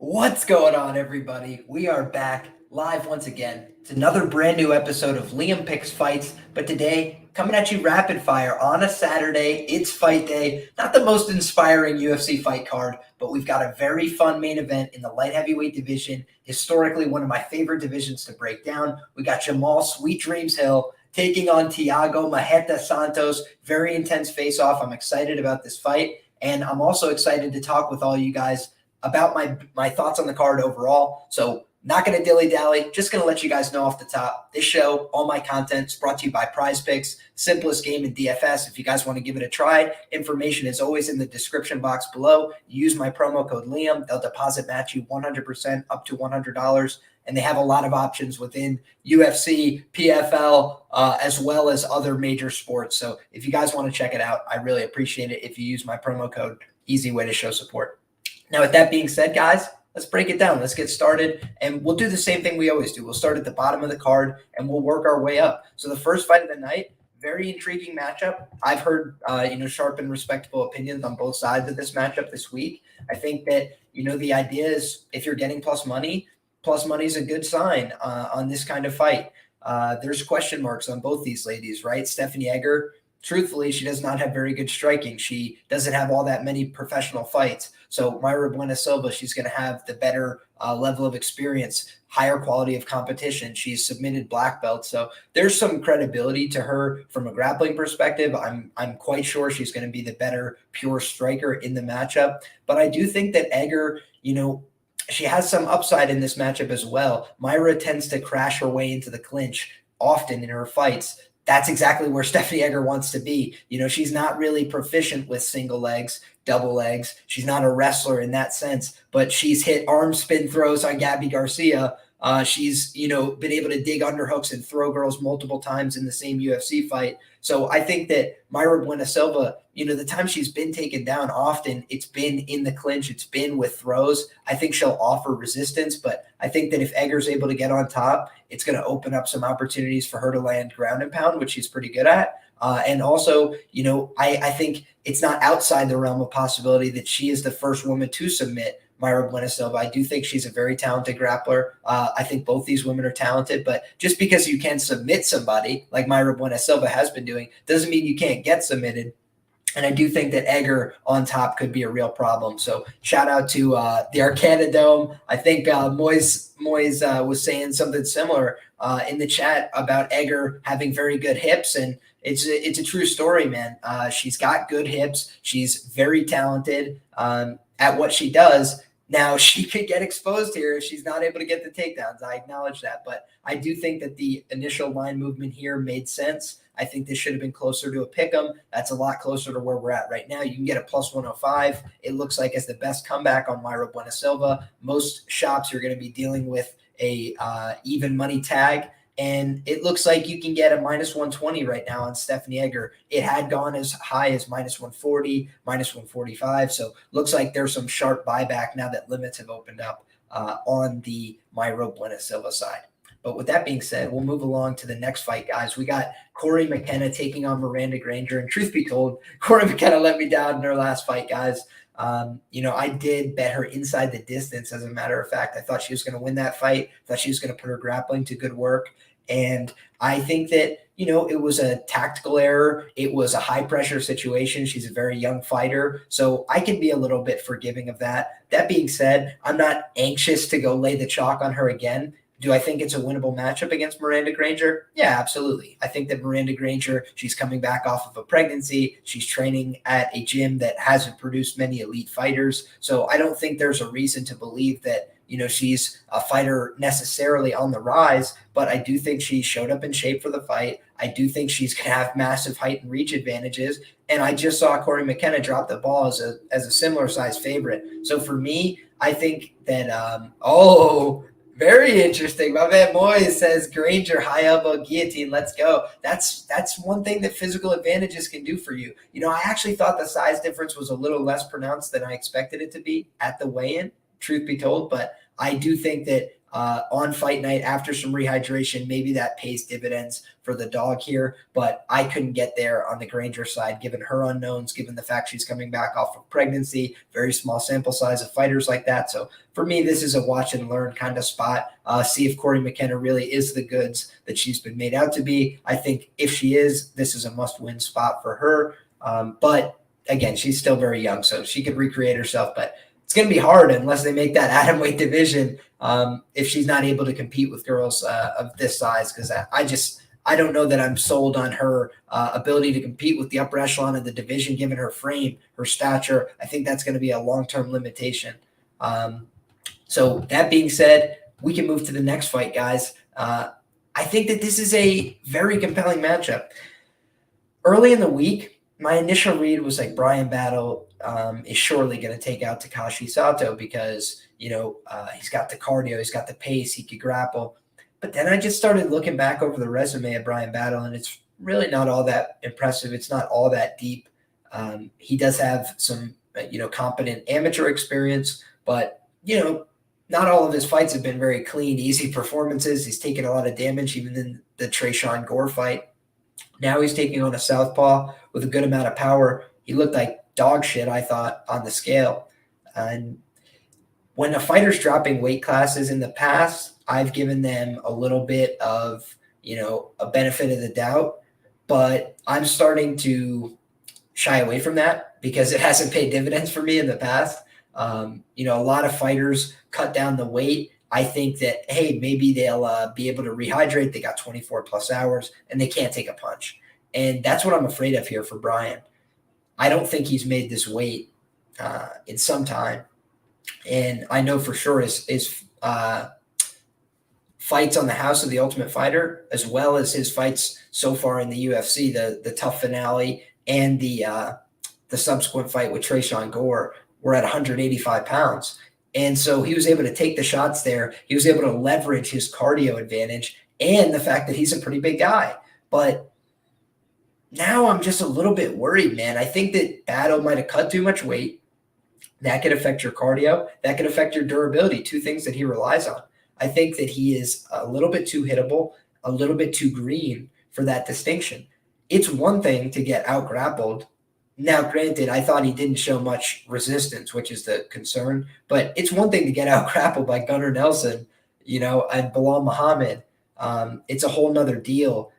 What's going on, everybody? We are back live once again. It's another brand new episode of Liam Picks Fights, but today, coming at you rapid fire on a Saturday. It's fight day. Not the most inspiring UFC fight card, but we've got a very fun main event in the light heavyweight division. Historically, one of my favorite divisions to break down. We got Jamal Sweet Dreams Hill taking on Thiago Maheta Santos. Very intense face-off. I'm excited about this fight, and I'm also excited to talk with all you guys about my thoughts on the card overall. So not going to dilly-dally, just going to let you guys know off the top. This show, all my content is brought to you by PrizePicks, simplest game in DFS. If you guys want to give it a try, information is always in the description box below. Use my promo code Liam. They'll deposit match you 100% up to $100. And they have a lot of options within UFC, PFL, as well as other major sports. So if you guys want to check it out, I really appreciate it if you use my promo code. Easy way to show support. Now, with that being said, guys, let's break it down. Let's get started, and we'll do the same thing we always do. We'll start at the bottom of the card, and we'll work our way up. So the first fight of the night, very intriguing matchup. I've heard, sharp and respectable opinions on both sides of this matchup this week. I think that, the idea is if you're getting plus money is a good sign on this kind of fight. There's question marks on both these ladies, right? Stephanie Egger, truthfully, she does not have very good striking. She doesn't have all that many professional fights. So Mayra Buena Silva, she's going to have the better level of experience, higher quality of competition. She's submitted black belts. So there's some credibility to her from a grappling perspective. I'm quite sure she's going to be the better pure striker in the matchup. But I do think that Egger, she has some upside in this matchup as well. Mayra tends to crash her way into the clinch often in her fights. That's exactly where Stephanie Egger wants to be. She's not really proficient with single legs, double legs. She's not a wrestler in that sense, but she's hit arm spin throws on Gabby Garcia. She's, been able to dig underhooks and throw girls multiple times in the same UFC fight. So I think that Mayra Buena Silva, the time she's been taken down often, it's been in the clinch. It's been with throws. I think she'll offer resistance, but I think that if Egger's able to get on top, it's going to open up some opportunities for her to land ground and pound, which she's pretty good at. And also, I think it's not outside the realm of possibility that she is the first woman to submit Mayra Buena Silva. I do think she's a very talented grappler. I think both these women are talented, but just because you can submit somebody like Mayra Buena Silva has been doing doesn't mean you can't get submitted. And I do think that Egger on top could be a real problem. So shout out to the Arcana Dome. I think Moise was saying something similar in the chat about Egger having very good hips, and it's a true story, man. She's got good hips. She's very talented at what she does. Now, she could get exposed here if she's not able to get the takedowns. I acknowledge that. But I do think that the initial line movement here made sense. I think this should have been closer to a pick'em. That's a lot closer to where we're at right now. You can get a plus 105. It looks like as the best comeback on Mayra Buena Silva. Most shops you're going to be dealing with a even money tag. And it looks like you can get a minus 120 right now on Stephanie Egger. It had gone as high as minus 140, minus 145. So looks like there's some sharp buyback now that limits have opened up on the Mayra Buena Silva side. But with that being said, we'll move along to the next fight, guys. We got Corey McKenna taking on Miranda Granger. And truth be told, Corey McKenna let me down in her last fight, guys. I did bet her inside the distance. As a matter of fact, I thought she was going to win that fight. Thought she was going to put her grappling to good work. And I think that, it was a tactical error. It was a high pressure situation. She's a very young fighter. So I can be a little bit forgiving of that. That being said, I'm not anxious to go lay the chalk on her again. Do I think it's a winnable matchup against Miranda Granger? Yeah, absolutely. I think that Miranda Granger, she's coming back off of a pregnancy. She's training at a gym that hasn't produced many elite fighters. So I don't think there's a reason to believe that, she's a fighter necessarily on the rise, but I do think she showed up in shape for the fight. I do think she's going to have massive height and reach advantages. And I just saw Corey McKenna drop the ball as a similar size favorite. So for me, I think that, very interesting. My man Moyes says Granger, high elbow guillotine. Let's go. That's one thing that physical advantages can do for you. I actually thought the size difference was a little less pronounced than I expected it to be at the weigh-in, truth be told. But I do think that on fight night after some rehydration. Maybe that pays dividends for the dog here, but I couldn't get there on the Granger side, given her unknowns, given the fact she's coming back off of pregnancy, very small sample size of fighters like that. So for me, this is a watch and learn kind of spot. See if Corey McKenna really is the goods that she's been made out to be. I think if she is, this is a must-win spot for her. But again, she's still very young, so she could recreate herself, but it's going to be hard unless they make that atomweight division if she's not able to compete with girls of this size, because I don't know that I'm sold on her ability to compete with the upper echelon of the division, given her frame, her stature. I think that's going to be a long-term limitation. So that being said, we can move to the next fight, guys. I think that this is a very compelling matchup. Early in the week, my initial read was like Bryan Battle is surely going to take out Thiago Santo because, he's got the cardio, he's got the pace, he could grapple. But then I just started looking back over the resume of Bryan Battle, and it's really not all that impressive. It's not all that deep. He does have some, competent amateur experience, but, not all of his fights have been very clean, easy performances. He's taken a lot of damage, even in the Tresean Gore fight. Now he's taking on a southpaw with a good amount of power. He looked like dog shit, I thought, on the scale. And when a fighter's dropping weight classes in the past, I've given them a little bit of, a benefit of the doubt. But I'm starting to shy away from that because it hasn't paid dividends for me in the past. A lot of fighters cut down the weight. I think that, hey, maybe they'll be able to rehydrate. They got 24 plus hours and they can't take a punch. And that's what I'm afraid of here for Bryan. I don't think he's made this weight in some time. And I know for sure his fights on the House of the Ultimate Fighter, as well as his fights so far in the UFC, the tough finale and the subsequent fight with Tresean Gore, were at 185 pounds. And so he was able to take the shots there. He was able to leverage his cardio advantage and the fact that he's a pretty big guy. But now I'm just a little bit worried, man. I think that Battle might have cut too much weight. That could affect your cardio. That could affect your durability, two things that he relies on. I think that he is a little bit too hittable, a little bit too green for that distinction. It's one thing to get out-grappled. Now, granted, I thought he didn't show much resistance, which is the concern. But it's one thing to get out-grappled by Gunnar Nelson, and Bilal Muhammad. It's a whole nother deal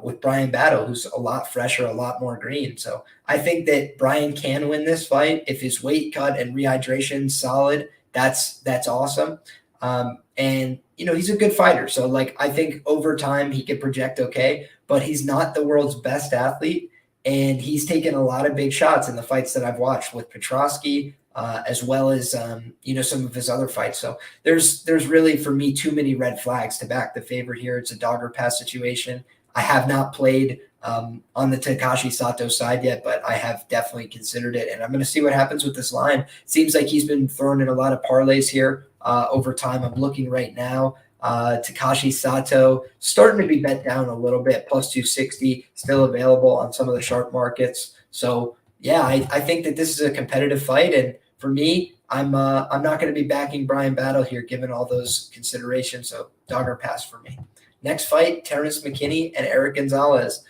with Bryan Battle, who's a lot fresher, a lot more green. So I think that Bryan can win this fight. If his weight cut and rehydration solid, that's awesome. And, he's a good fighter. So, I think over time he could project okay, but he's not the world's best athlete. And he's taken a lot of big shots in the fights that I've watched with Petrosky, as well as, some of his other fights. So there's really, for me, too many red flags to back the favorite here. It's a dog or pass situation. I have not played on the Thiago Santos side yet, but I have definitely considered it. And I'm going to see what happens with this line. It seems like he's been thrown in a lot of parlays here over time. I'm looking right now. Thiago Santo starting to be bet down a little bit, plus 260, still available on some of the sharp markets. So yeah, I think that this is a competitive fight, and for me, I'm not going to be backing Bryan Battle here, given all those considerations. So dog or pass for me. Next fight, Terrance McKinney and Eric Gonzalez.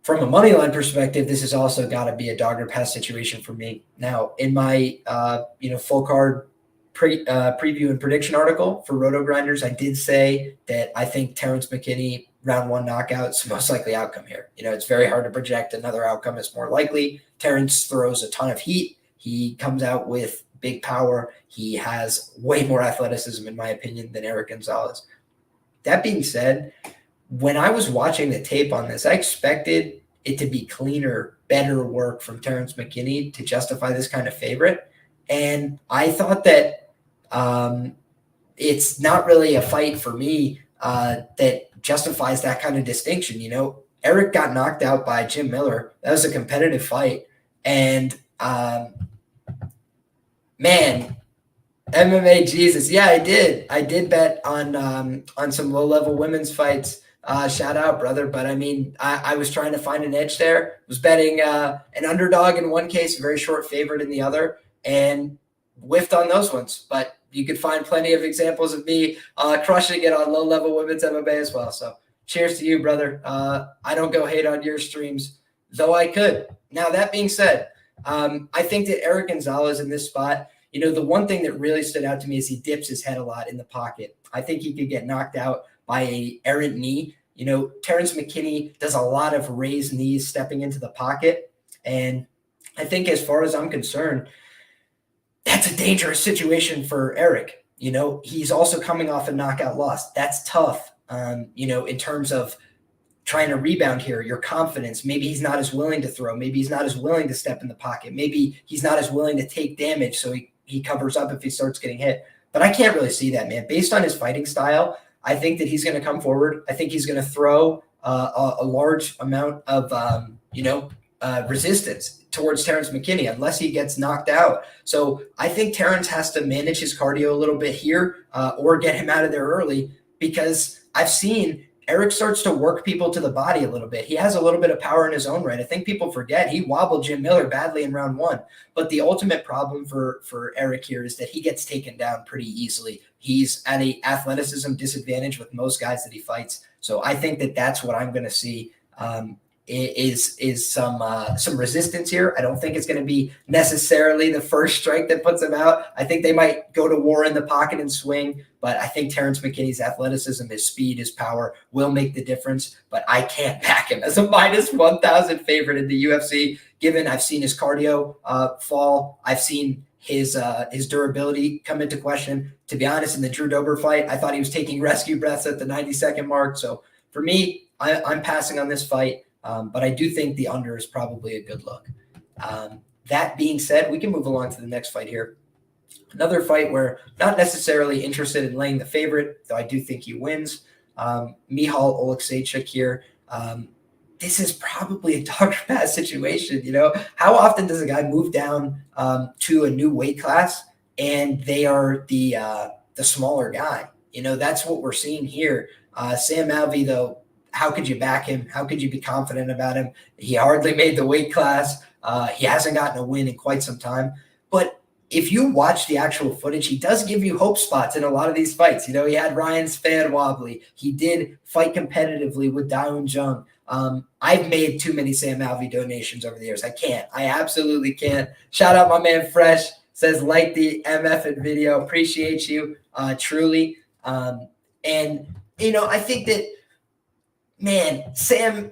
From a money line perspective, this has also got to be a dog or pass situation for me. Now, in my full card preview and prediction article for Roto Grinders, I did say that I think Terrance McKinney round one knockout is the most likely outcome here. It's very hard to project another outcome is more likely. Terence throws a ton of heat. He comes out with big power. He has way more athleticism, in my opinion, than Eric Gonzalez. That being said, when I was watching the tape on this, I expected it to be cleaner, better work from Terrance McKinney to justify this kind of favorite. And I thought that it's not really a fight for me that justifies that kind of distinction. Eric got knocked out by Jim Miller. That was a competitive fight. And man, MMA Jesus. Yeah, I did. I did bet on some low-level women's fights. Shout out, brother. But I mean, I was trying to find an edge there. Was betting an underdog in one case, a very short favorite in the other, and whiffed on those ones. But you could find plenty of examples of me crushing it on low-level women's MMA as well. So cheers to you, brother. I don't go hate on your streams, though I could. Now, that being said, I think that Eric Gonzalez in this spot, the one thing that really stood out to me is he dips his head a lot in the pocket. I think he could get knocked out by a errant knee. Terrance McKinney does a lot of raised knees stepping into the pocket. And I think as far as I'm concerned, that's a dangerous situation for Eric. He's also coming off a knockout loss. That's tough, in terms of trying to rebound here, your confidence. Maybe he's not as willing to throw. Maybe he's not as willing to step in the pocket. Maybe he's not as willing to take damage, so he covers up if he starts getting hit. But I can't really see that, man. Based on his fighting style, I think that he's going to come forward. I think he's going to throw a large amount of, resistance towards Terrance McKinney unless he gets knocked out. So I think Terrence has to manage his cardio a little bit here or get him out of there early, because I've seen Eric starts to work people to the body a little bit. He has a little bit of power in his own right. I think people forget he wobbled Jim Miller badly in round 1. But the ultimate problem for Eric here is that he gets taken down pretty easily. He's at an athleticism disadvantage with most guys that he fights. So I think that that's what I'm going to see is some resistance here. I don't think it's going to be necessarily the first strike that puts him out. I think they might go to war in the pocket and swing, but I think Terrance McKinney's athleticism, his speed, his power will make the difference. But I can't back him as a minus 1,000 favorite in the UFC, given I've seen his cardio fall. I've seen his durability come into question. To be honest, in the Drew Dober fight, I thought he was taking rescue breaths at the 90-second mark. So for me, I'm passing on this fight. But I do think the under is probably a good look. That being said, we can move along to the next fight here. Another fight where not necessarily interested in laying the favorite, though I do think he wins. Michal Oleksiejczuk here. This is probably a dog or pass situation. How often does a guy move down to a new weight class and they are the smaller guy? That's what we're seeing here. Sam Alvey, though, how could you back him? How could you be confident about him? He hardly made the weight class. He hasn't gotten a win in quite some time. But if you watch the actual footage, he does give you hope spots in a lot of these fights. He had Ryan Spann wobbly. He did fight competitively with Daeun Jung. I've made too many Sam Alvey donations over the years. I can't. I absolutely can't. Shout out my man Fresh. Says, like the MF video. Appreciate you, truly. And I think that, man, Sam,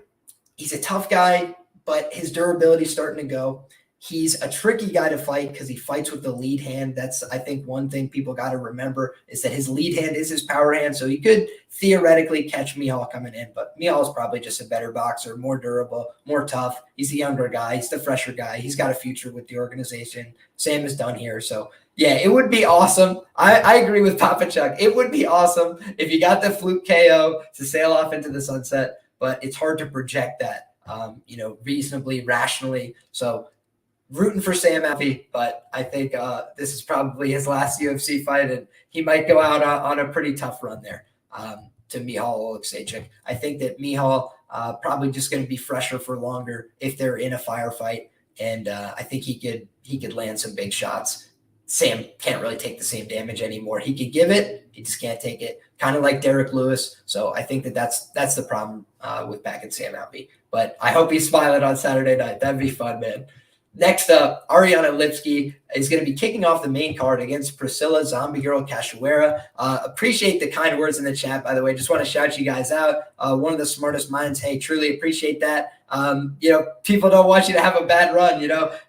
he's a tough guy, but his durability is starting to go. He's a tricky guy to fight because he fights with the lead hand. That's, I think, one thing people got to remember is that his lead hand is his power hand. So he could theoretically catch Michal coming in, but Michal is probably just a better boxer, more durable, more tough. He's the younger guy. He's the fresher guy. He's got a future with the organization. Sam is done here. So, yeah, it would be awesome. I agree with Papa Chuck. It would be awesome if you got the fluke KO to sail off into the sunset, but it's hard to project that, reasonably, rationally. So, rooting for Sam Alvey, but I think this is probably his last UFC fight, and he might go out on a pretty tough run there to Michal Oleksiejczuk. I think that Michal probably just going to be fresher for longer if they're in a firefight, and I think he could land some big shots. Sam can't really take the same damage anymore. He could give it, he just can't take it. Kind of like Derek Lewis. So I think that's the problem with backing Sam Alvey. But I hope he's smiling on Saturday night. That'd be fun, man. Next up, Ariana Lipski is going to be kicking off the main card against Priscilla Zombie Girl Cachoeira. Appreciate the kind words in the chat, by the way. Just want to shout you guys out. One of the smartest minds. Hey, truly appreciate that. People don't want you to have a bad run.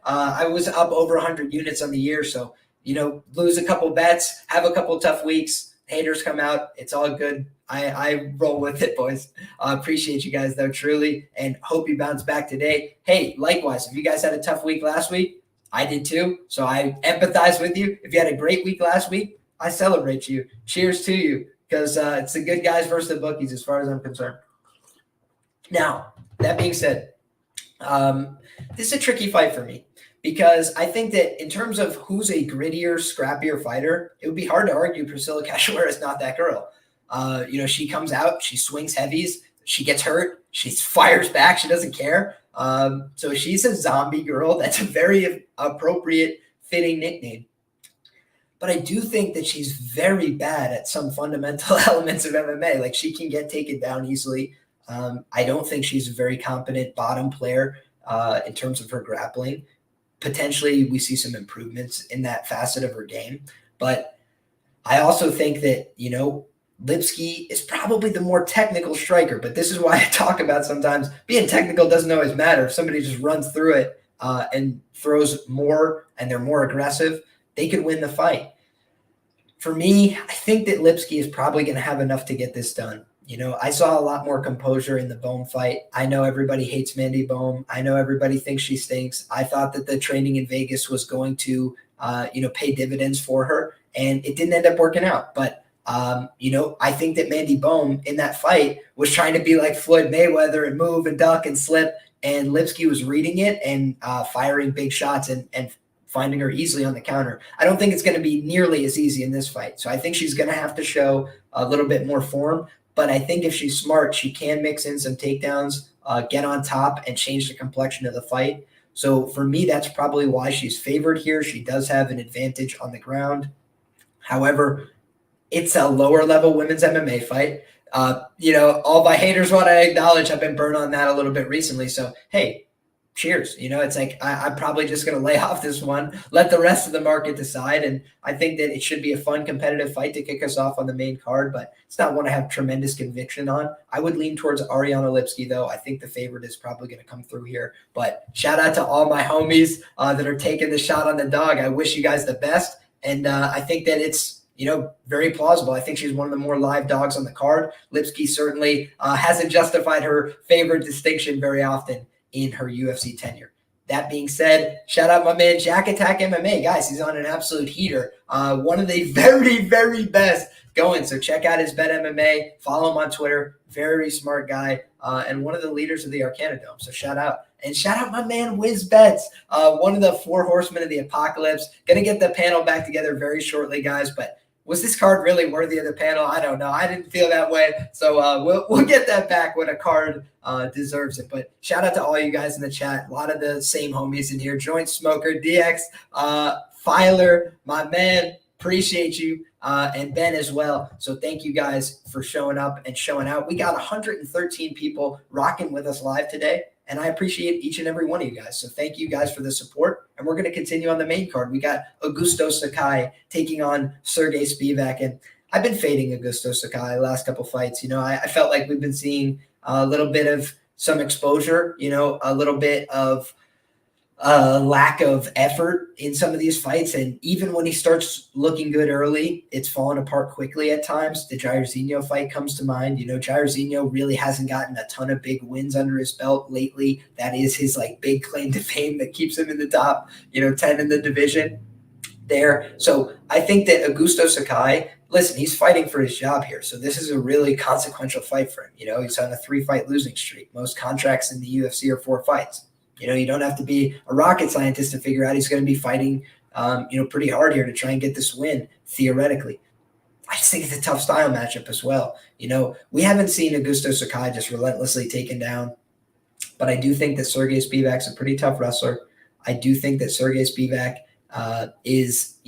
I was up over 100 units on the year. So, lose a couple bets, have a couple tough weeks. Haters come out. It's all good. I roll with it, boys. Appreciate you guys, though, truly, and hope you bounce back today. Hey, likewise, if you guys had a tough week last week, I did too, so I empathize with you. If you had a great week last week, I celebrate you. Cheers to you, because it's the good guys versus the bookies as far as I'm concerned. Now, that being said, this is a tricky fight for me, because I think that in terms of who's a grittier, scrappier fighter, it would be hard to argue Priscilla Cachoeira is not that girl. She comes out, she swings heavies, she gets hurt, she fires back, she doesn't care. So she's a zombie girl. That's a very appropriate, fitting nickname. But I do think that she's very bad at some fundamental elements of MMA. Like, she can get taken down easily. I don't think she's a very competent bottom player in terms of her grappling. Potentially, we see some improvements in that facet of her game. But I also think that, Lipski is probably the more technical striker. But this is why I talk about sometimes being technical doesn't always matter. If somebody just runs through it and throws more and they're more aggressive, they could win the fight. For me, I think that Lipski is probably going to have enough to get this done. I saw a lot more composure in the Bohm fight. I know everybody hates Mandy Bohm. I know everybody thinks she stinks. I thought that the training in Vegas was going to, pay dividends for her, and it didn't end up working out. But, I think that Mandy Bohm in that fight was trying to be like Floyd Mayweather and move and duck and slip, and Lipski was reading it and firing big shots and finding her easily on the counter. I don't think it's going to be nearly as easy in this fight. So I think she's going to have to show a little bit more form. But I think if she's smart, she can mix in some takedowns, get on top, and change the complexion of the fight. So for me, that's probably why she's favored here. She does have an advantage on the ground. However, it's a lower level women's MMA fight. All my haters want to acknowledge I've been burned on that a little bit recently. So, hey, cheers. It's like I'm probably just going to lay off this one, let the rest of the market decide. And I think that it should be a fun, competitive fight to kick us off on the main card, but it's not one I have tremendous conviction on. I would lean towards Ariana Lipski, though. I think the favorite is probably going to come through here. But shout out to all my homies that are taking the shot on the dog. I wish you guys the best. And I think that it's, very plausible. I think she's one of the more live dogs on the card. Lipski certainly hasn't justified her favorite distinction very often in her UFC tenure. That being said, shout out my man Jack Attack MMA. Guys, he's on an absolute heater. One of the very, very best going. So check out his Bet MMA. Follow him on Twitter. Very smart guy and one of the leaders of the Arcana Dome. So shout out. And shout out my man Wiz Betts, one of the four horsemen of the apocalypse. Going to get the panel back together very shortly, guys. But was this card really worthy of the panel? I don't know. I didn't feel that way. So we'll get that back when a card deserves it. But shout out to all you guys in the chat. A lot of the same homies in here. Joint Smoker, DX, Filer, my man. Appreciate you. And Ben as well. So thank you guys for showing up and showing out. We got 113 people rocking with us live today. And I appreciate each and every one of you guys. So thank you guys for the support. And we're going to continue on the main card. We got Augusto Sakai taking on Sergey Spivak. And I've been fading Augusto Sakai the last couple fights. I felt like we've been seeing a little bit of some exposure, a little bit of lack of effort in some of these fights. And even when he starts looking good early, it's fallen apart quickly at times. The Jairzinho fight comes to mind. Jairzinho really hasn't gotten a ton of big wins under his belt lately. That is his big claim to fame that keeps him in the top, 10 in the division there. So I think that Augusto Sakai, listen, he's fighting for his job here. So this is a really consequential fight for him. He's on a 3-fight losing streak. Most contracts in the UFC are 4 fights. You don't have to be a rocket scientist to figure out he's going to be fighting, pretty hard here to try and get this win, theoretically. I just think it's a tough style matchup as well. We haven't seen Augusto Sakai just relentlessly taken down, but I do think that Sergey Spivak's a pretty tough wrestler. I do think that Sergey Spivak is,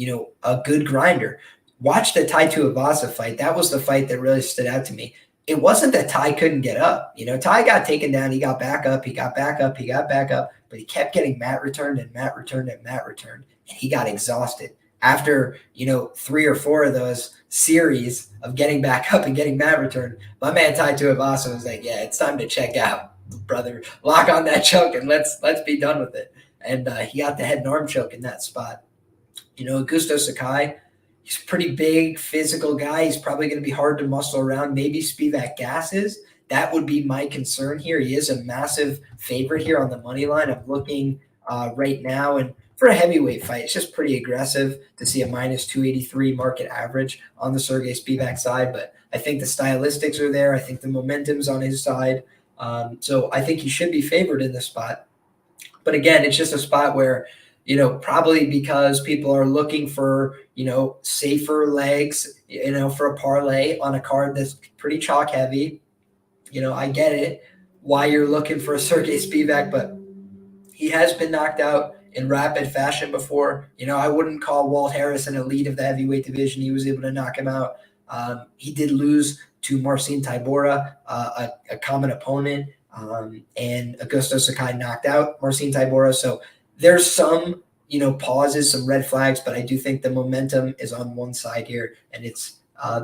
a good grinder. Watch the Tai Tuivasa fight. That was the fight that really stood out to me. It wasn't that Tai couldn't get up. Tai got taken down. He got back up. He got back up. He got back up. But he kept getting mat returned and mat returned and mat returned. And he got exhausted. After, 3 or 4 of those series of getting back up and getting mat returned, my man Tai Tuivasa was like, yeah, it's time to check out, brother. Lock on that choke and let's be done with it. And he got the head and arm choke in that spot. Augusto Sakai, he's a pretty big, physical guy. He's probably going to be hard to muscle around. Maybe Spivak gasses. That would be my concern here. He is a massive favorite here on the money line. I'm looking right now, and for a heavyweight fight, it's just pretty aggressive to see a minus 283 market average on the Sergey Spivak side. But I think the stylistics are there. I think the momentum's on his side. So I think he should be favored in this spot. But again, it's just a spot where, probably because people are looking for, safer legs, for a parlay on a card that's pretty chalk heavy. I get it why you're looking for a Sergey Spivak, but he has been knocked out in rapid fashion before. I wouldn't call Walt Harris an elite of the heavyweight division. He was able to knock him out. He did lose to Marcin Tybura, a common opponent, and Augusto Sakai knocked out Marcin Tybura. So there's some, pauses, some red flags, but I do think the momentum is on one side here, and it's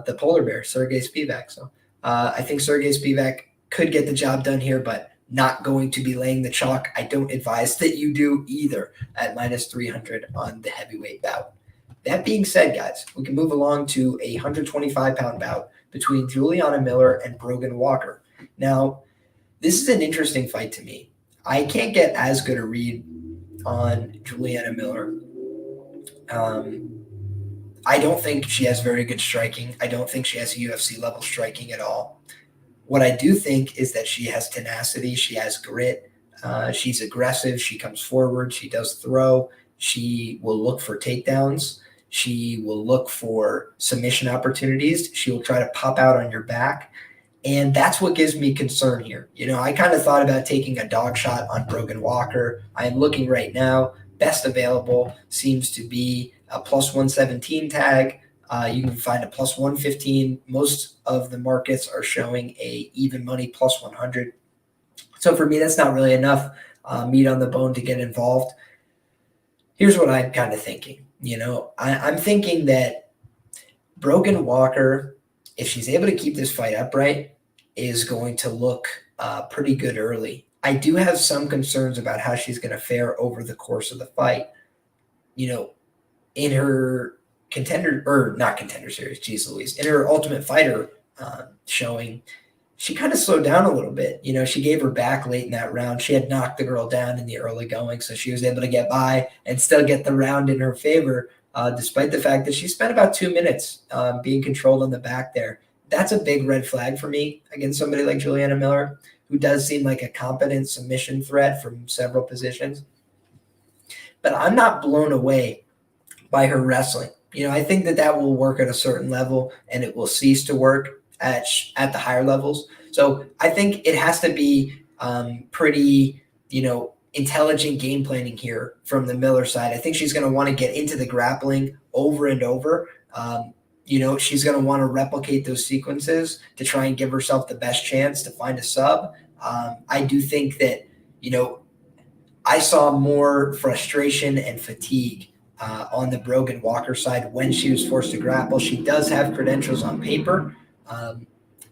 the polar bear, Sergey Spivak. So I think Sergey Spivak could get the job done here, but not going to be laying the chalk. I don't advise that you do either at minus 300 on the heavyweight bout. That being said, guys, we can move along to a 125-pound bout between Julianna Miller and Brogan Walker. Now, this is an interesting fight to me. I can't get as good a read on Julianna Miller. I don't think she has very good striking. I don't think she has UFC level striking at all. What I do think is that she has tenacity. She has grit. She's aggressive. She comes forward. She does throw. She will look for takedowns. She will look for submission opportunities. She will try to pop out on your back. And that's what gives me concern here. I kind of thought about taking a dog shot on Brogan Walker. I am looking right now. Best available seems to be a plus 117 tag. You can find a plus 115. Most of the markets are showing a even money plus 100. So for me, that's not really enough meat on the bone to get involved. Here's what I'm kind of thinking. I'm thinking that Brogan Walker, if she's able to keep this fight upright, is going to look pretty good early. I do have some concerns about how she's going to fare over the course of the fight. In her not contender series, geez Louise, in her Ultimate Fighter showing, she kind of slowed down a little bit. She gave her back late in that round. She had knocked the girl down in the early going, so she was able to get by and still get the round in her favor, despite the fact that she spent about 2 minutes being controlled on the back there. That's a big red flag for me against somebody like Julianna Miller, who does seem like a competent submission threat from several positions. But I'm not blown away by her wrestling. I think that will work at a certain level, and it will cease to work at the higher levels. So I think it has to be pretty, intelligent game planning here from the Miller side. I think she's going to want to get into the grappling over and over. She's going to want to replicate those sequences to try and give herself the best chance to find a sub. I do think that, I saw more frustration and fatigue on the Brogan Walker side when she was forced to grapple. She does have credentials on paper.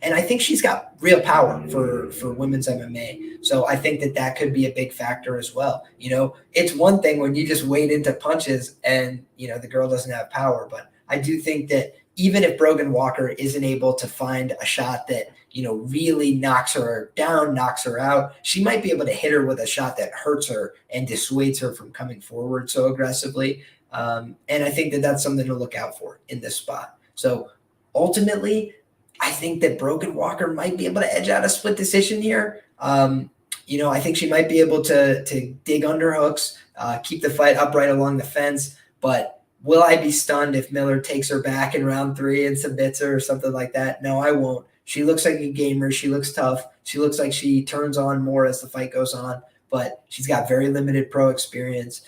And I think she's got real power for women's MMA. So I think that could be a big factor as well. It's one thing when you just wade into punches and, the girl doesn't have power. But I do think that even if Brogan Walker isn't able to find a shot that, really knocks her down, knocks her out, she might be able to hit her with a shot that hurts her and dissuades her from coming forward so aggressively. And I think that's something to look out for in this spot. So ultimately, I think that Brogan Walker might be able to edge out a split decision here. I think she might be able to dig underhooks, keep the fight upright along the fence. But will I be stunned if Miller takes her back in round 3 and submits her or something like that? No, I won't. She looks like a gamer. She looks tough. She looks like she turns on more as the fight goes on. But she's got very limited pro experience.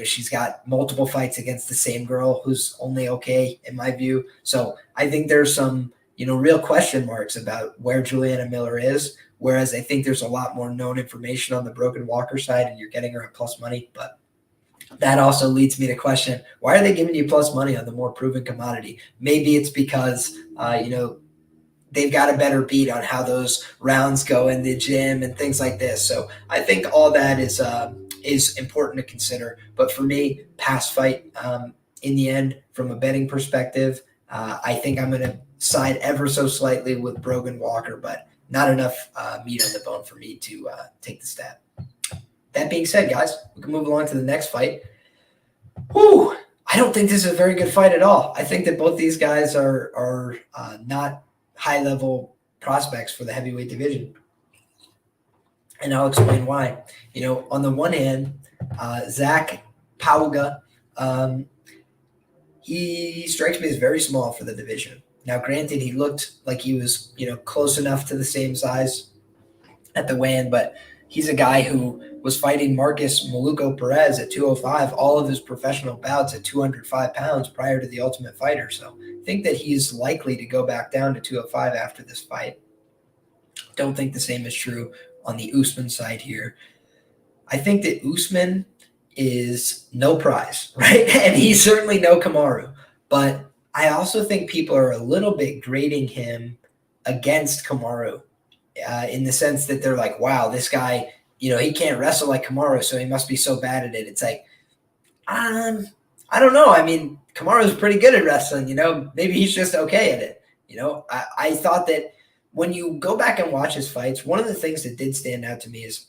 She's got multiple fights against the same girl who's only okay, in my view. So I think there's some, real question marks about where Julianna Miller is, whereas I think there's a lot more known information on the Brogan Walker side, and you're getting her at plus money. But that also leads me to question, why are they giving you plus money on the more proven commodity? Maybe it's because, they've got a better beat on how those rounds go in the gym and things like this. So I think all that is important to consider. But for me, pass fight in the end, from a betting perspective, I think I'm going to side ever so slightly with Brogan Walker, but not enough meat on the bone for me to take the stab. That being said, guys, we can move along to the next fight. Whew, I don't think this is a very good fight at all. I think that both these guys are not high-level prospects for the heavyweight division. And I'll explain why. On the one hand, Zach Pauga, he strikes me as very small for the division. Now, granted, he looked like he was, close enough to the same size at the weigh-in, but He's a guy who was fighting Marcus Maluko Perez at 205, all of his professional bouts at 205 pounds prior to the Ultimate Fighter. So I think that he's likely to go back down to 205 after this fight. Don't think the same is true on the Usman side here. I think that Usman is no prize, right? And he's certainly no Kamaru. But I also think people are a little bit grading him against Kamaru in the sense that they're like, wow, this guy, he can't wrestle like Kamaru, so he must be so bad at it. It's like, I don't know. I mean, Kamaru's pretty good at wrestling, maybe he's just okay at it. I thought that when you go back and watch his fights, one of the things that did stand out to me is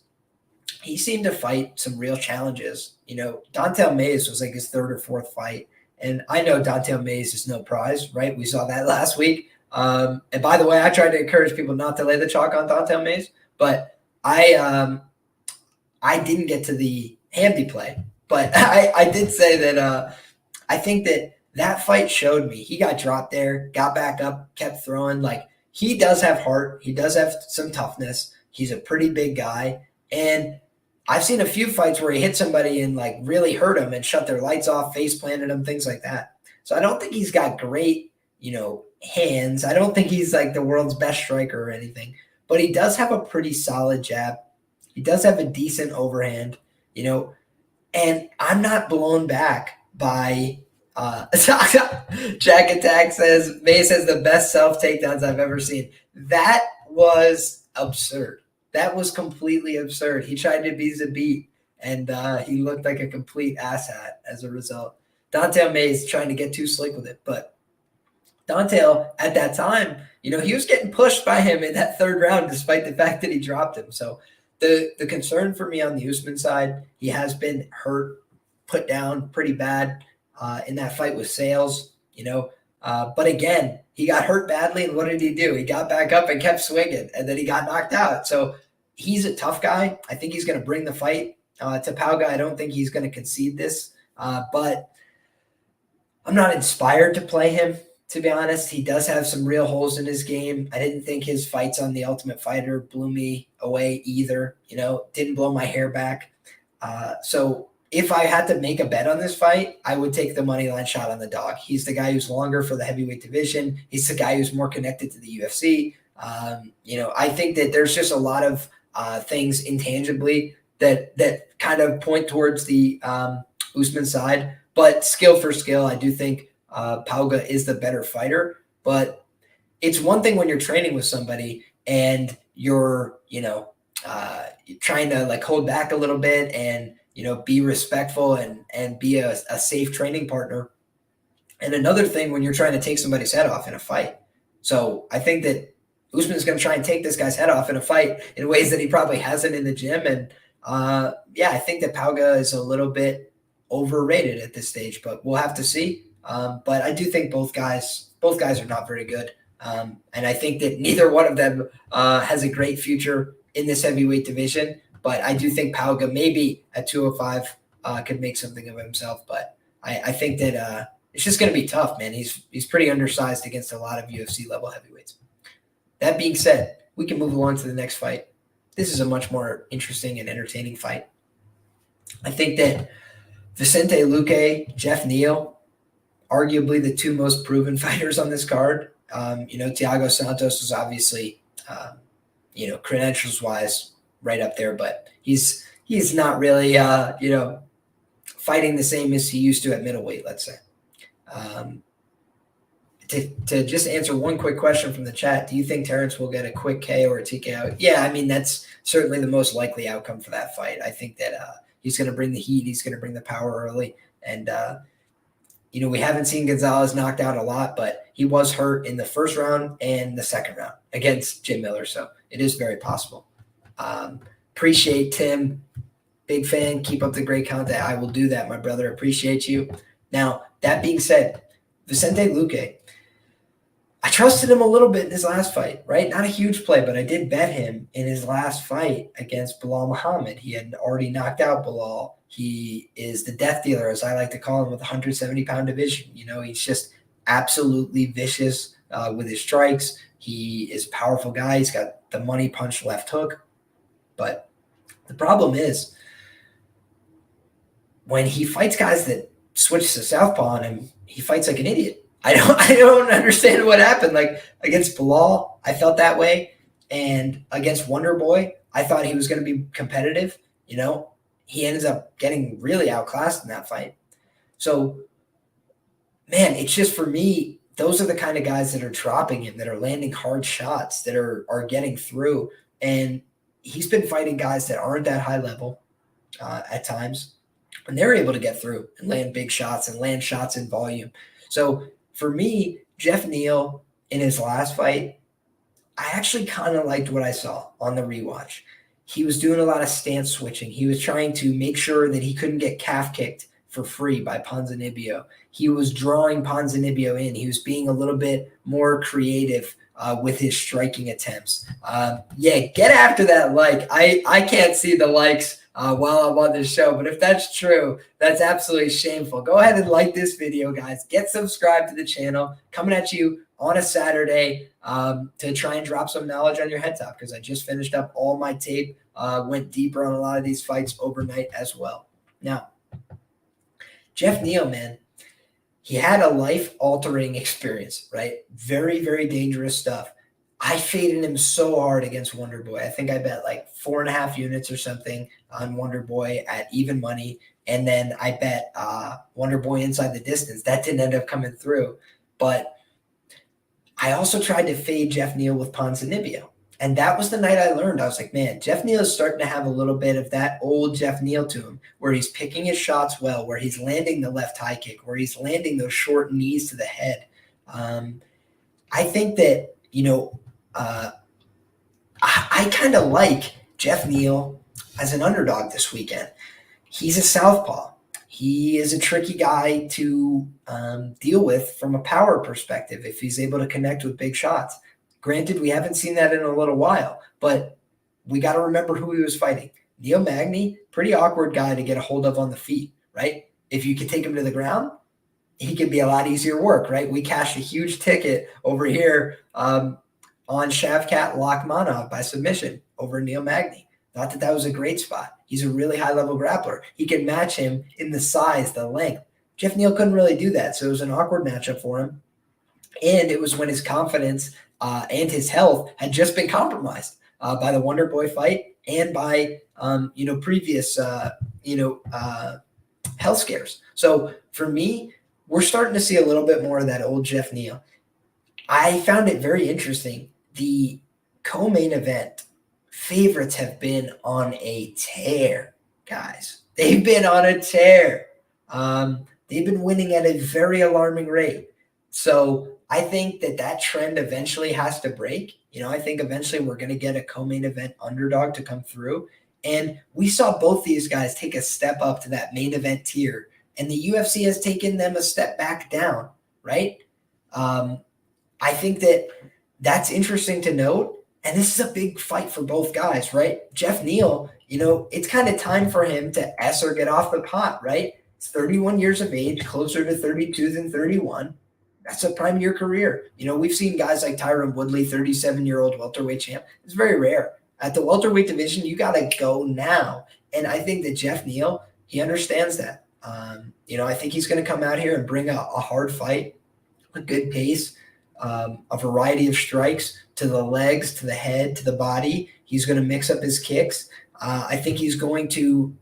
he seemed to fight some real challenges. Dontel Mays was like his third or fourth fight. And I know Dontel Mays is no prize, right? We saw that last week. And by the way, I tried to encourage people not to lay the chalk on Dontel Mays, but I didn't get to the handy play. But I did say that I think that fight showed me. He got dropped there, got back up, kept throwing. Like, he does have heart. He does have some toughness. He's a pretty big guy. And I've seen a few fights where he hit somebody and like really hurt them and shut their lights off, face planted them, things like that. So I don't think he's got great, hands. I don't think he's like the world's best striker or anything, but he does have a pretty solid jab. He does have a decent overhand, and I'm not blown back by Jack Attack says, Mace has the best self takedowns I've ever seen. That was absurd. That was completely absurd. He tried to be Zabit, and he looked like a complete asshat as a result. Dontel Mays trying to get too slick with it. But Dontel, at that time, he was getting pushed by him in that third round despite the fact that he dropped him. So the concern for me on the Usman side, he has been hurt, put down pretty bad in that fight with Sales, but again, he got hurt badly, and what did he do? He got back up and kept swinging, and then he got knocked out. So he's a tough guy. I think he's going to bring the fight to Pauga. I don't think he's going to concede this, but I'm not inspired to play him, to be honest. He does have some real holes in his game. I didn't think his fights on The Ultimate Fighter blew me away either, didn't blow my hair back. So if I had to make a bet on this fight, I would take the money line shot on the dog. He's the guy who's longer for the heavyweight division. He's the guy who's more connected to the UFC. I think that there's just a lot of things intangibly that kind of point towards the Usman side. But skill for skill, I do think Pauga is the better fighter. But it's one thing when you're training with somebody and you're, trying to like hold back a little bit and, be respectful and be a safe training partner. And another thing when you're trying to take somebody's head off in a fight. So I think that Usman's going to try and take this guy's head off in a fight in ways that he probably hasn't in the gym. And I think that Pauga is a little bit overrated at this stage, but we'll have to see. But I do think both guys are not very good. And I think that neither one of them has a great future in this heavyweight division. But I do think Pauga maybe at 205 could make something of himself. But I think that it's just going to be tough, man. He's pretty undersized against a lot of UFC level heavyweights. That being said, we can move along to the next fight. This is a much more interesting and entertaining fight. I think that Vicente Luque, Geoff Neal, arguably the two most proven fighters on this card. Thiago Santos is obviously, credentials-wise, right up there, but he's not really, fighting the same as he used to at middleweight, let's say. To just answer one quick question from the chat, do you think Terence will get a quick KO or a TKO? Yeah, I mean, that's certainly the most likely outcome for that fight. I think that he's going to bring the heat. He's going to bring the power early. And, we haven't seen Gonzalez knocked out a lot, but he was hurt in the first round and the second round against Jim Miller. So it is very possible. Appreciate Tim. Big fan. Keep up the great content. I will do that, my brother. Appreciate you. Now, that being said, Vicente Luque, I trusted him a little bit in his last fight, right? Not a huge play, but I did bet him in his last fight against Bilal Muhammad. He had already knocked out Bilal. He is the death dealer, as I like to call him, with 170-pound division. He's just absolutely vicious with his strikes. He is a powerful guy. He's got the money punch left hook. But The problem is when he fights guys that switch to southpaw on him, he fights like an idiot. I don't understand what happened. Like against Bilal, I felt that way. And against Wonder Boy, I thought he was going to be competitive. He ends up getting really outclassed in that fight. So, man, it's just for me, those are the kind of guys that are dropping him, that are landing hard shots, that are getting through. And he's been fighting guys that aren't that high level at times, and they're able to get through and land big shots and land shots in volume. So for me, Geoff Neal in his last fight, I actually kind of liked what I saw on the rewatch. He was doing a lot of stance switching. He was trying to make sure that he couldn't get calf kicked for free by Ponzinibbio. He was drawing Ponzinibbio in. He was being a little bit more creative with his striking attempts. Get after that like. I can't see the likes while I'm on this show, but if that's true, that's absolutely shameful. Go ahead and like this video, guys. Get subscribed to the channel. Coming at you on a Saturday to try and drop some knowledge on your head top, because I just finished up all my tape, went deeper on a lot of these fights overnight as well. Now, Geoff Neal, man, he had a life-altering experience, right? Very, very dangerous stuff. I faded him so hard against Wonder Boy. I think I bet like 4.5 units or something on Wonder Boy at even money. And then I bet Wonder Boy inside the distance. That didn't end up coming through. But I also tried to fade Geoff Neal with Ponzinibbio. And that was the night I learned. I was like, man, Geoff Neal is starting to have a little bit of that old Geoff Neal to him, where he's picking his shots well, where he's landing the left high kick, where he's landing those short knees to the head. I think that, I kind of like Geoff Neal as an underdog this weekend. He's a southpaw. He is a tricky guy to deal with from a power perspective if he's able to connect with big shots. Granted, we haven't seen that in a little while, but we got to remember who he was fighting. Neil Magny, pretty awkward guy to get a hold of on the feet, right? If you could take him to the ground, he could be a lot easier work, right? We cashed a huge ticket over here on Shavkat Lakhmanov by submission over Neil Magny. Thought that was a great spot. He's a really high-level grappler. He can match him in the size, the length. Geoff Neal couldn't really do that, so it was an awkward matchup for him. And it was when his confidence and his health had just been compromised by the Wonder Boy fight and by previous health scares. So for me, we're starting to see a little bit more of that old Geoff Neal. I found it very interesting. The co-main event favorites have been on a tear, guys. They've been on a tear. They've been winning at a very alarming rate. So I think that trend eventually has to break. I think eventually we're going to get a co-main event underdog to come through. And we saw both these guys take a step up to that main event tier, and the UFC has taken them a step back down, right? I think that's interesting to note. And this is a big fight for both guys, right? Geoff Neal, it's kind of time for him to S or get off the pot, right? He's 31 years of age, closer to 32 than 31. That's a prime year career. We've seen guys like Tyron Woodley, 37-year-old welterweight champ. It's very rare. At the welterweight division, you got to go now. And I think that Geoff Neal, he understands that. I think he's going to come out here and bring a hard fight, a good pace, a variety of strikes to the legs, to the head, to the body. He's going to mix up his kicks. I think he's going to,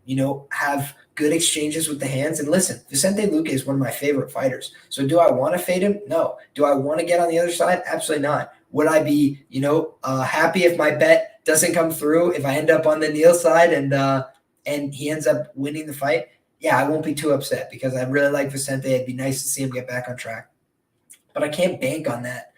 have good exchanges with the hands. And listen, Vicente Luque is one of my favorite fighters. So do I want to fade him? No. Do I want to get on the other side? Absolutely not. Would I be, happy if my bet doesn't come through, if I end up on the Neal side and he ends up winning the fight? Yeah, I won't be too upset because I really like Vicente. It'd be nice to see him get back on track. But I can't bank on that,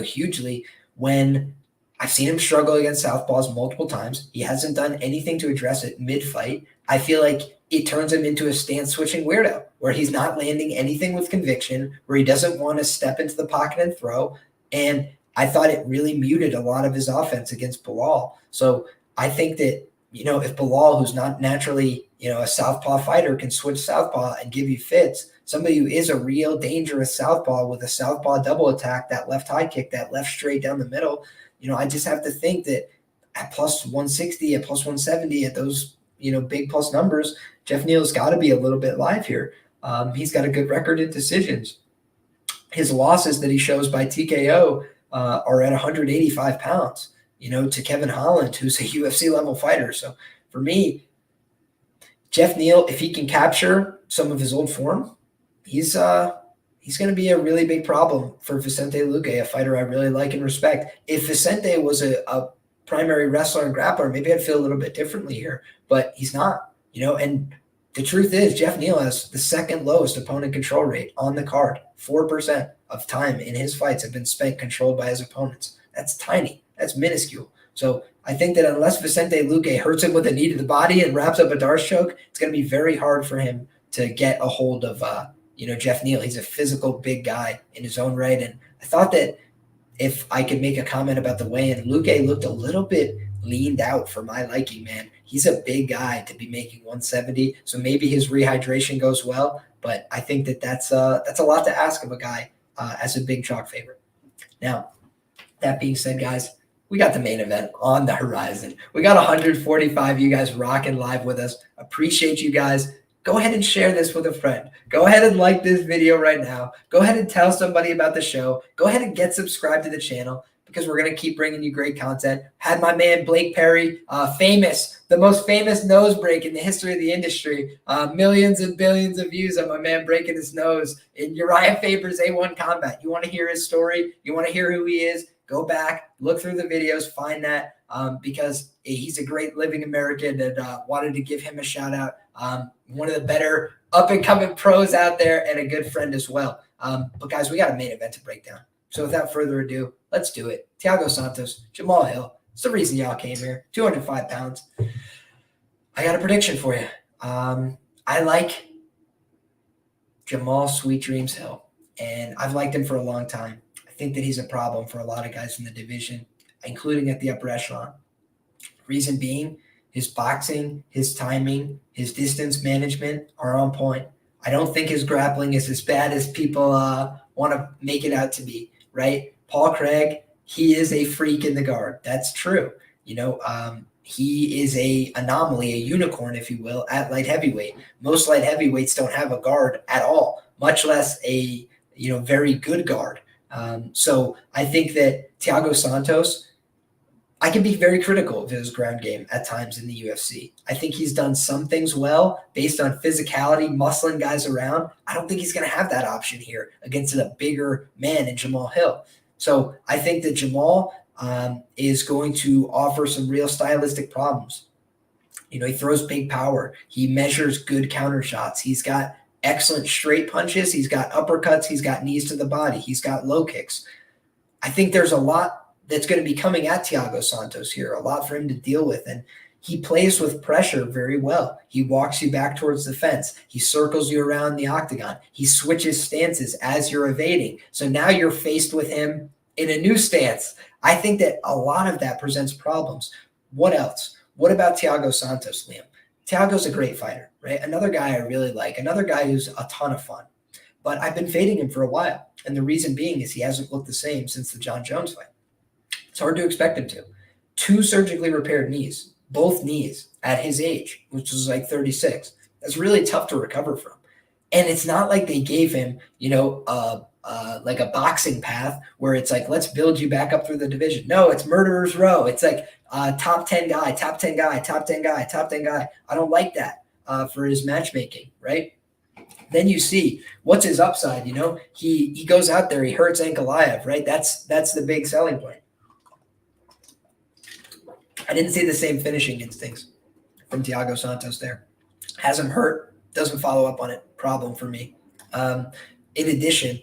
hugely when I've seen him struggle against southpaws multiple times. He hasn't done anything to address it mid-fight. I feel like it turns him into a stance-switching weirdo where he's not landing anything with conviction, where he doesn't want to step into the pocket and throw. And I thought it really muted a lot of his offense against Bilal. So I think that, if Bilal, who's not naturally, a southpaw fighter, can switch southpaw and give you fits, somebody who is a real dangerous southpaw with a southpaw double attack, that left high kick, that left straight down the middle, I just have to think that at plus 160, at plus 170, at those, big plus numbers, Geoff Neal's got to be a little bit live here. He's got a good record in decisions. His losses that he shows by TKO are at 185 pounds, to Kevin Holland, who's a UFC level fighter. So for me, Geoff Neal, if he can capture some of his old form, he's going to be a really big problem for Vicente Luque, a fighter I really like and respect. If Vicente was a primary wrestler and grappler, maybe I'd feel a little bit differently here, but he's not, and the truth is Geoff Neal has the second lowest opponent control rate on the card. 4% of time in his fights have been spent controlled by his opponents. That's tiny. That's minuscule. So I think that unless Vicente Luque hurts him with a knee to the body and wraps up a Darce choke, it's going to be very hard for him to get a hold of, Geoff Neal. He's a physical big guy in his own right. And I thought that if I could make a comment about the weigh-in, Luque looked a little bit leaned out for my liking, man. He's a big guy to be making 170, so maybe his rehydration goes well, but I think that that's a lot to ask of a guy as a big chalk favorite. Now, that being said, guys, we got the main event on the horizon. We got 145 of you guys rocking live with us. Appreciate you guys. Go ahead and share this with a friend. Go ahead and like this video right now. Go ahead and tell somebody about the show. Go ahead and get subscribed to the channel because we're going to keep bringing you great content. Had my man Blake Perry, the most famous nose break in the history of the industry. Millions and billions of views on my man breaking his nose in Uriah Faber's A1 Combat. You want to hear his story? You want to hear who he is? Go back, look through the videos, find that because he's a great living American and wanted to give him a shout out. One of the better up-and-coming pros out there and a good friend as well. But, guys, we got a main event to break down. So without further ado, let's do it. Thiago Santos, Jamal Hill. It's the reason y'all came here. 205 pounds. I got a prediction for you. I like Jamal Sweet Dreams Hill, and I've liked him for a long time. I think that he's a problem for a lot of guys in the division, including at the upper echelon. Reason being, his boxing, his timing, his distance management are on point. I don't think his grappling is as bad as people want to make it out to be, right? Paul Craig, he is a freak in the guard. That's true. He is a anomaly, a unicorn, if you will, at light heavyweight. Most light heavyweights don't have a guard at all, much less a very good guard. So I think that Thiago Santos, I can be very critical of his ground game at times in the UFC. I think he's done some things well based on physicality, muscling guys around. I don't think he's going to have that option here against a bigger man in Jamal Hill. So I think that Jamal is going to offer some real stylistic problems. He throws big power. He measures good counter shots. He's got excellent straight punches. He's got uppercuts. He's got knees to the body. He's got low kicks. I think there's a lot that's going to be coming at Thiago Santos here, a lot for him to deal with. And he plays with pressure very well. He walks you back towards the fence. He circles you around the octagon. He switches stances as you're evading. So now you're faced with him in a new stance. I think that a lot of that presents problems. What else? What about Thiago Santos, Liam? Thiago's a great fighter, right? Another guy I really like, another guy who's a ton of fun. But I've been fading him for a while. And the reason being is he hasn't looked the same since the John Jones fight. It's hard to expect him to. 2 surgically repaired knees, both knees at his age, which was like 36. That's really tough to recover from. And it's not like they gave him, like a boxing path where it's like, let's build you back up through the division. No, it's murderer's row. It's like top 10 guy, top 10 guy, top 10 guy, top 10 guy. I don't like that for his matchmaking, right? Then you see what's his upside. He goes out there, he hurts Ankalaev, right? That's the big selling point. I didn't see the same finishing instincts from Thiago Santos there. Has him hurt, doesn't follow up on it. Problem for me. In addition,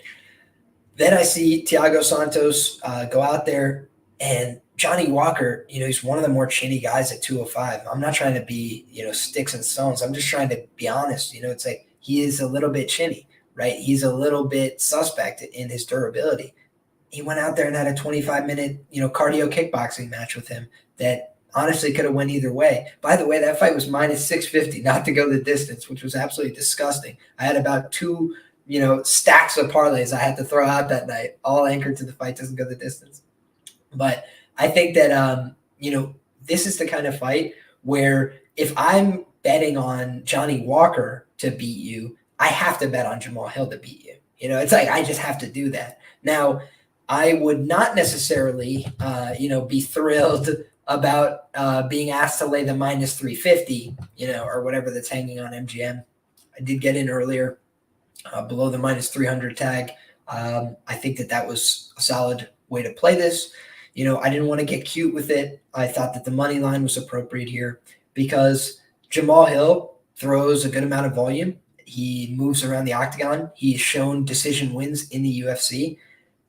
then I see Thiago Santos go out there, and Johnny Walker, he's one of the more chinny guys at 205. I'm not trying to be, sticks and stones. I'm just trying to be honest. It's like he is a little bit chinny, right? He's a little bit suspect in his durability. He went out there and had a 25-minute, cardio kickboxing match with him that honestly could have went either way. By the way, that fight was minus 650, not to go the distance, which was absolutely disgusting. I had about 2, stacks of parlays I had to throw out that night, all anchored to the fight doesn't go the distance. But I think that, this is the kind of fight where if I'm betting on Johnny Walker to beat you, I have to bet on Jamal Hill to beat you. It's like I just have to do that. Now, I would not necessarily, be thrilled about being asked to lay the minus 350, or whatever that's hanging on MGM. I did get in earlier below the minus 300 tag. I think that was a solid way to play this. I didn't want to get cute with it. I thought that the money line was appropriate here because Jamal Hill throws a good amount of volume. He moves around the octagon. He's shown decision wins in the UFC.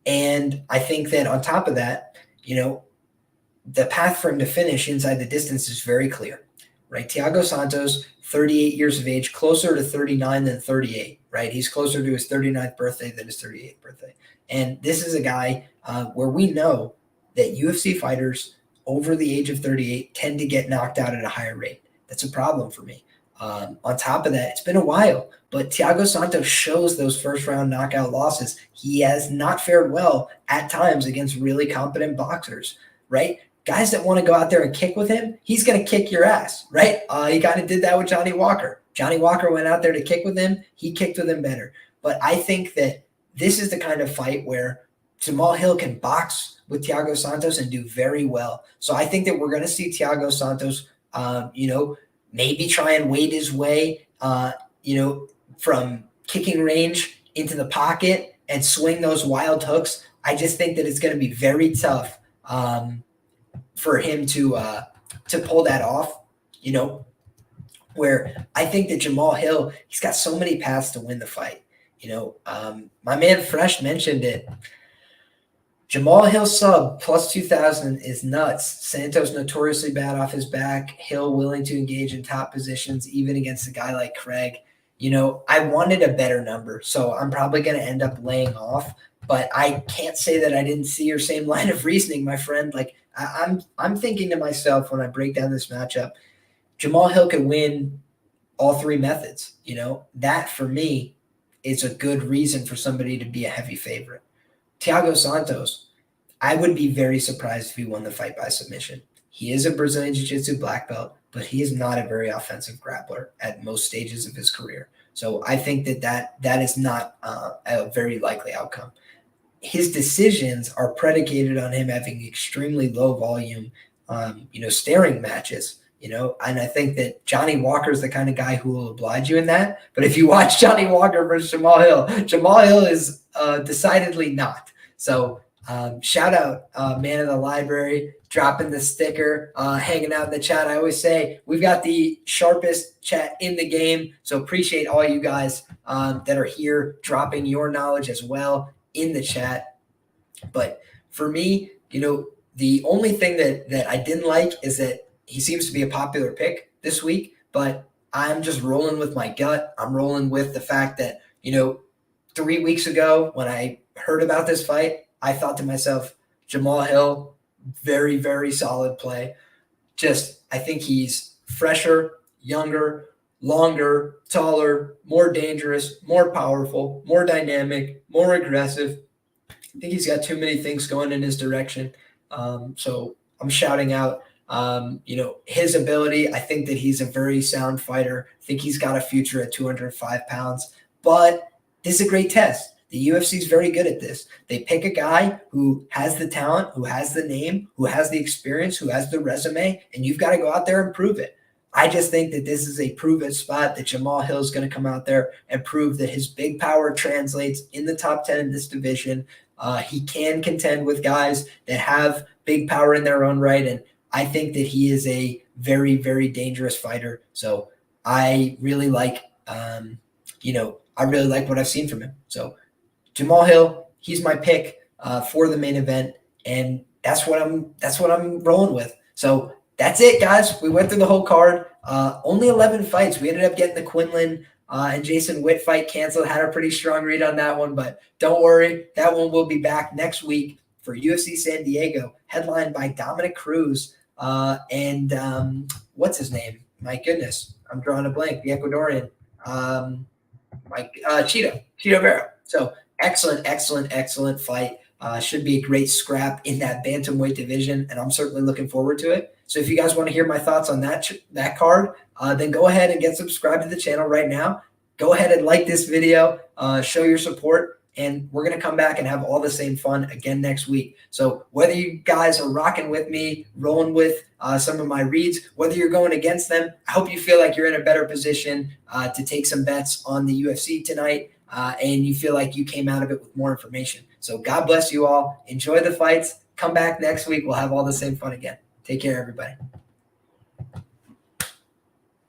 And I think that on top of that, the path for him to finish inside the distance is very clear, right? Thiago Santos, 38 years of age, closer to 39 than 38, right? He's closer to his 39th birthday than his 38th birthday. And this is a guy where we know that UFC fighters over the age of 38 tend to get knocked out at a higher rate. That's a problem for me. On top of that, it's been a while, but Thiago Santos shows those first-round knockout losses. He has not fared well at times against really competent boxers, right? Guys that want to go out there and kick with him, he's going to kick your ass, right? He kind of did that with Johnny Walker. Johnny Walker went out there to kick with him. He kicked with him better. But I think that this is the kind of fight where Jamal Hill can box with Thiago Santos and do very well. So I think that we're going to see Thiago Santos, maybe try and wade his way, from kicking range into the pocket and swing those wild hooks. I just think that it's going to be very tough for him to pull that off, where I think that Jamal Hill, he's got so many paths to win the fight. My man Fresh mentioned it. Jamal Hill sub plus 2,000 is nuts. Santos notoriously bad off his back. Hill willing to engage in top positions, even against a guy like Craig. I wanted a better number, so I'm probably going to end up laying off. But I can't say that I didn't see your same line of reasoning, my friend. Like I'm thinking to myself when I break down this matchup, Jamal Hill could win all three methods. That for me is a good reason for somebody to be a heavy favorite. Thiago Santos, I would be very surprised if he won the fight by submission. He is a Brazilian Jiu-Jitsu black belt, but he is not a very offensive grappler at most stages of his career. So I think that is not a very likely outcome. His decisions are predicated on him having extremely low volume, staring matches. And I think that Johnny Walker is the kind of guy who will oblige you in that. But if you watch Johnny Walker versus Jamal Hill is decidedly not. So shout out Man of the Library, dropping the sticker, hanging out in the chat. I always say we've got the sharpest chat in the game. So appreciate all you guys that are here dropping your knowledge as well in the chat. But for me, the only thing that I didn't like is that he seems to be a popular pick this week, but I'm just rolling with my gut. I'm rolling with the fact that, 3 weeks ago when I heard about this fight, I thought to myself, Jamal Hill, very, very solid play. I think he's fresher, younger, longer, taller, more dangerous, more powerful, more dynamic, more aggressive. I think he's got too many things going in his direction. So I'm shouting out, his ability. I think that he's a very sound fighter. I think he's got a future at 205 pounds. But this is a great test. The UFC is very good at this. They pick a guy who has the talent, who has the name, who has the experience, who has the resume, and you've got to go out there and prove it. I just think that this is a prove-it spot that Jamal Hill is going to come out there and prove that his big power translates in the top 10 in this division. He can contend with guys that have big power in their own right, and I think that he is a very, very dangerous fighter. So I really like, I really like what I've seen from him. So Jamal Hill, he's my pick for the main event, and that's what I'm rolling with. So that's it, guys. We went through the whole card. Only 11 fights. We ended up getting the Quinlan and Jason Witt fight canceled. Had a pretty strong read on that one, but don't worry. That one will be back next week for UFC San Diego, headlined by Dominic Cruz and what's his name? My goodness, I'm drawing a blank. The Ecuadorian, Chito Vera. So excellent fight. Should be a great scrap in that bantamweight division, and I'm certainly looking forward to it. So if you guys want to hear my thoughts on that card, then go ahead and get subscribed to the channel right now. Go ahead and like this video, show your support, and we're going to come back and have all the same fun again next week. So whether you guys are rocking with me, rolling with some of my reads, whether you're going against them, I hope you feel like you're in a better position to take some bets on the UFC tonight, and you feel like you came out of it with more information. So God bless you all. Enjoy the fights. Come back next week. We'll have all the same fun again. Take care, everybody.